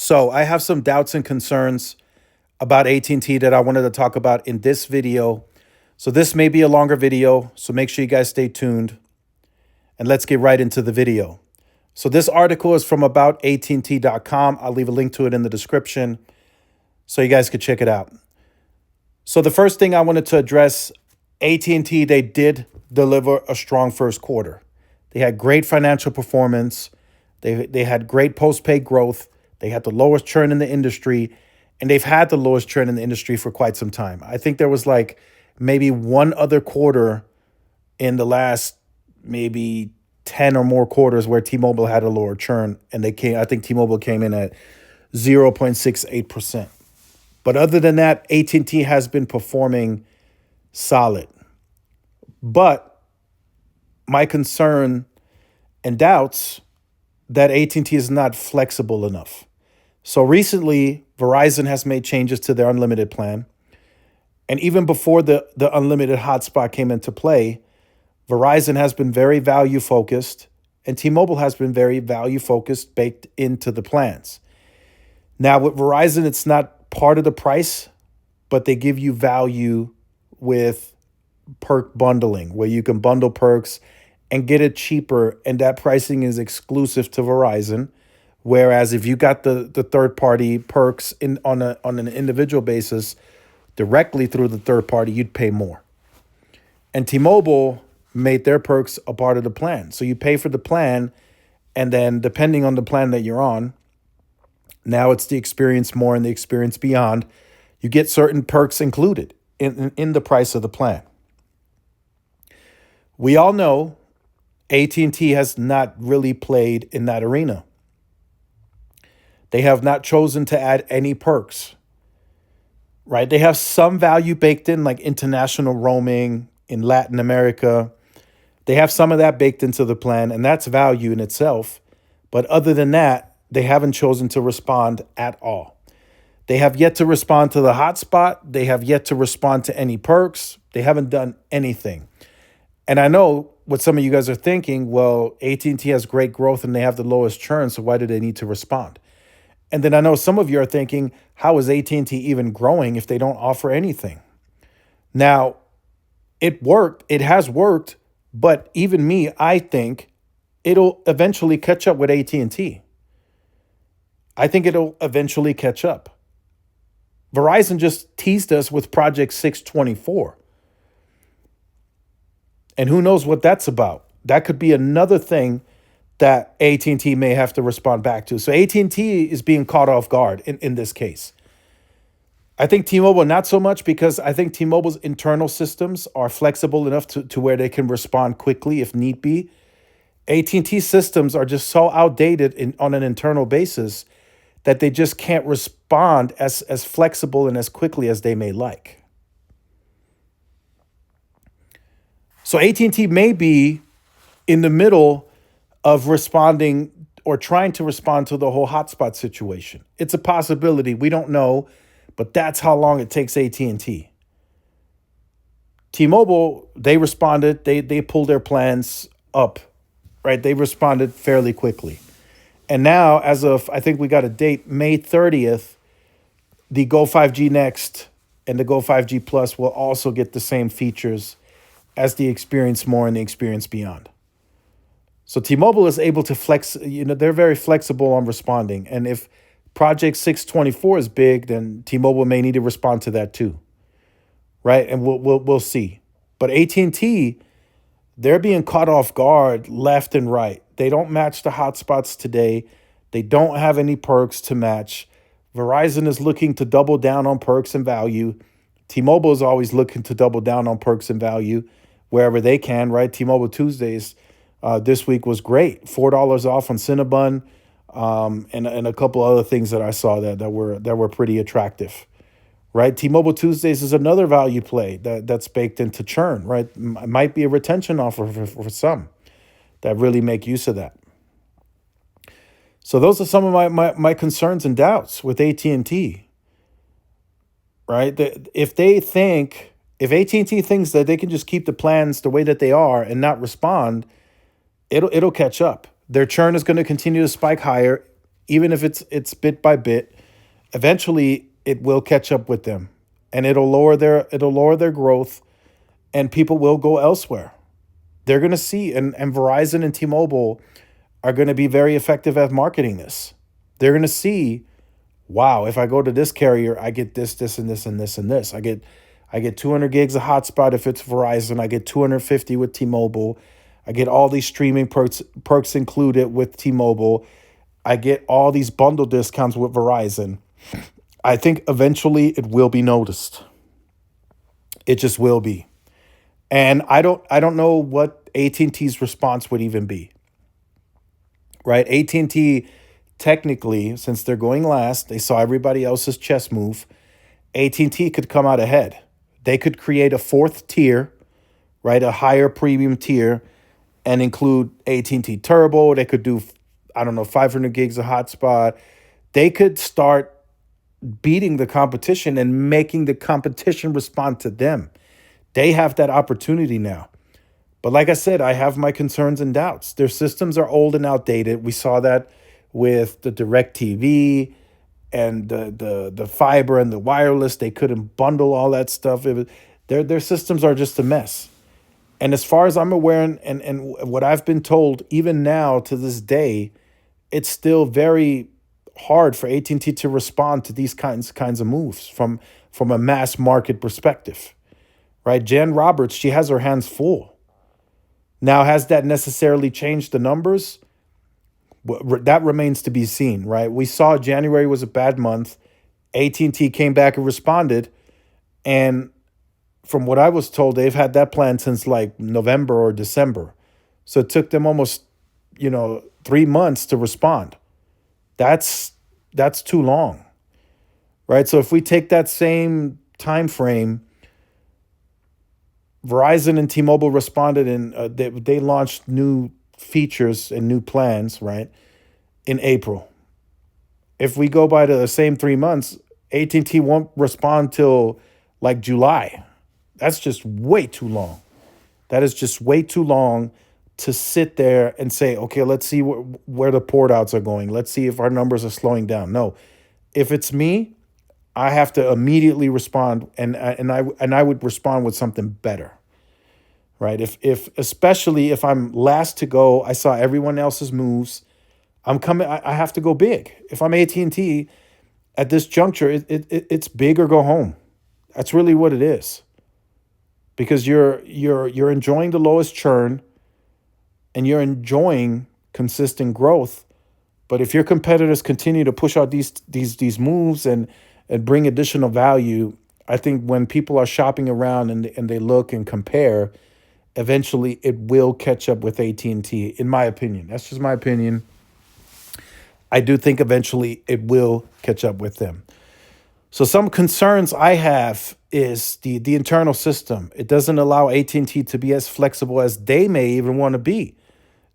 So I have some doubts and concerns about AT&T that I wanted to talk about in this video. So this may be a longer video, so make sure you guys stay tuned and let's get right into the video. So this article is from aboutatnt.com. I'll leave a link to it in the description so you guys could check it out. So the first thing I wanted to address, AT&T, they did deliver a strong first quarter. They had great financial performance. They had great postpaid growth. They had the lowest churn in the industry, and they've had the lowest churn in the industry for quite some time. I think there was like maybe one other quarter in the last maybe 10 or more quarters where T-Mobile had a lower churn, and I think T-Mobile came in at 0.68%. But other than that, AT&T has been performing solid. But my concern and doubts that AT&T is not flexible enough. So recently, Verizon has made changes to their unlimited plan. And even before the unlimited hotspot came into play, Verizon has been very value focused and T-Mobile has been very value focused baked into the plans. Now with Verizon, it's not part of the price, but they give you value with perk bundling where you can bundle perks and get it cheaper, and that pricing is exclusive to Verizon. Whereas if you got the third-party perks on an individual basis directly through the third party, you'd pay more. And T-Mobile made their perks a part of the plan. So you pay for the plan, and then depending on the plan that you're on, now it's the Experience More and the Experience Beyond, you get certain perks included in the price of the plan. We all know AT&T has not really played in that arena. They have not chosen to add any perks, right? They have some value baked in, like international roaming in Latin America. They have some of that baked into the plan, and that's value in itself. But other than that, they haven't chosen to respond at all. They have yet to respond to the hotspot. They have yet to respond to any perks. They haven't done anything. And I know what some of you guys are thinking, well, AT&T has great growth and they have the lowest churn, so why do they need to respond? And then I know some of you are thinking, how is AT&T even growing if they don't offer anything? Now, it worked. It has worked. But even me, I think it'll eventually catch up with AT&T. I think it'll eventually catch up. Verizon just teased us with Project 624. And who knows what that's about? That could be another thing that AT&T may have to respond back to. So AT&T is being caught off guard in this case. I think T-Mobile, not so much, because I think T-Mobile's internal systems are flexible enough to where they can respond quickly if need be. AT&T systems are just so outdated on an internal basis that they just can't respond as flexible and as quickly as they may like. So AT&T may be in the middle of responding or trying to respond to the whole hotspot situation. It's a possibility. We don't know, but that's how long it takes AT&T. T-Mobile, they responded. They pulled their plans up, right? They responded fairly quickly. And now, as of, I think we got a date, May 30th, the Go 5G Next and the Go 5G Plus will also get the same features as the Experience More and the Experience Beyond. So T-Mobile is able to flex, they're very flexible on responding. And if Project 624 is big, then T-Mobile may need to respond to that too, right? And we'll see. But AT&T, they're being caught off guard left and right. They don't match the hotspots today. They don't have any perks to match. Verizon is looking to double down on perks and value. T-Mobile is always looking to double down on perks and value wherever they can, right? T-Mobile Tuesdays this week was great. $4 off on Cinnabon, and a couple other things that I saw that were pretty attractive, right? T-Mobile Tuesdays is another value play that's baked into churn, right? It might be a retention offer for some that really make use of that. So those are some of my concerns and doubts with AT&T, right? If AT&T thinks that they can just keep the plans the way that they are and not respond, it'll catch up. Their churn is going to continue to spike higher. even if it's bit by bit, eventually it will catch up with them, and it'll lower their growth, and people will go elsewhere. They're going to see, and Verizon and T-Mobile are going to be very effective at marketing this. They're going to see, wow, if I go to this carrier, I get this, this, and this, and this, and this. I get 200 gigs of hotspot if it's Verizon. I get 250 with T-Mobile. I get all these streaming perks included with T-Mobile. I get all these bundle discounts with Verizon. I think eventually it will be noticed. It just will be. And I don't know what AT&T's response would even be. Right? AT&T technically, since they're going last, they saw everybody else's chess move. AT&T could come out ahead. They could create a fourth tier, right? A higher premium tier, and include AT&T Turbo. They could do, I don't know, 500 gigs of hotspot. They could start beating the competition and making the competition respond to them. They have that opportunity now. But like I said, I have my concerns and doubts. Their systems are old and outdated. We saw that with the DirecTV and the fiber and the wireless. They couldn't bundle all that stuff. Their systems are just a mess. And as far as I'm aware, and what I've been told, even now to this day, it's still very hard for AT&T to respond to these kinds of moves from a mass market perspective, right? Jan Roberts, she has her hands full. Now, has that necessarily changed the numbers? That remains to be seen, right? We saw January was a bad month. AT&T came back and responded, and from what I was told, they've had that plan since like November or December. So it took them almost, 3 months to respond. That's too long, right? So if we take that same time frame, Verizon and T-Mobile responded, and they launched new features and new plans, right, in April. If we go by the same 3 months, AT&T won't respond till like July. That's just way too long. That is just way too long to sit there and say, okay, let's see where the port outs are going. Let's see if our numbers are slowing down. No, if it's me, I have to immediately respond, and I would respond with something better, right? If especially if I'm last to go, I saw everyone else's moves. I'm coming. I have to go big. If I'm AT&T at this juncture, it's big or go home. That's really what it is, because you're enjoying the lowest churn, and you're enjoying consistent growth. But if your competitors continue to push out these moves and bring additional value, I think when people are shopping around and they look and compare, eventually it will catch up with AT&T, in my opinion. That's just my opinion. I do think eventually it will catch up with them. So some concerns I have is the internal system. It doesn't allow AT&T to be as flexible as they may even want to be.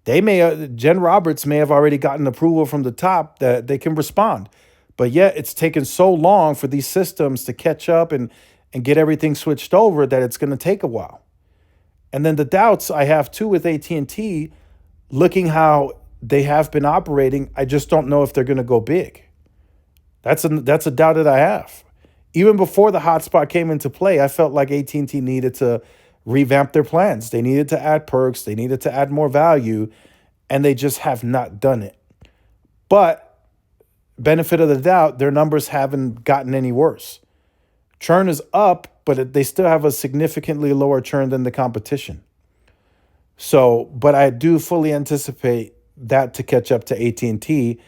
Jen Roberts may have already gotten approval from the top that they can respond. But yet it's taken so long for these systems to catch up and get everything switched over that it's going to take a while. And then the doubts I have too with AT&T, looking how they have been operating, I just don't know if they're going to go big. That's a doubt that I have. Even before the hotspot came into play, I felt like AT&T needed to revamp their plans. They needed to add perks. They needed to add more value, and they just have not done it. But benefit of the doubt, their numbers haven't gotten any worse. Churn is up, but they still have a significantly lower churn than the competition. So, but I do fully anticipate that to catch up to AT&T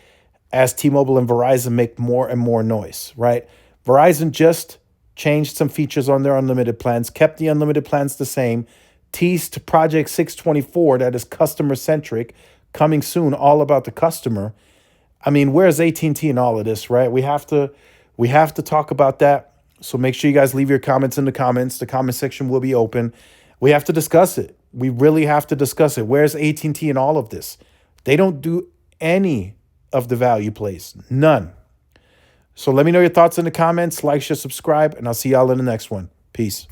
as T-Mobile and Verizon make more and more noise, right? Verizon just changed some features on their unlimited plans, kept the unlimited plans the same, teased Project 624 that is customer-centric, coming soon, all about the customer. I mean, where's AT&T in all of this, right? We have to talk about that. So make sure you guys leave your comments in the comments. The comment section will be open. We have to discuss it. We really have to discuss it. Where's AT&T in all of this? They don't do any of the value plays. None. So let me know your thoughts in the comments. Like, share, subscribe, and I'll see y'all in the next one. Peace.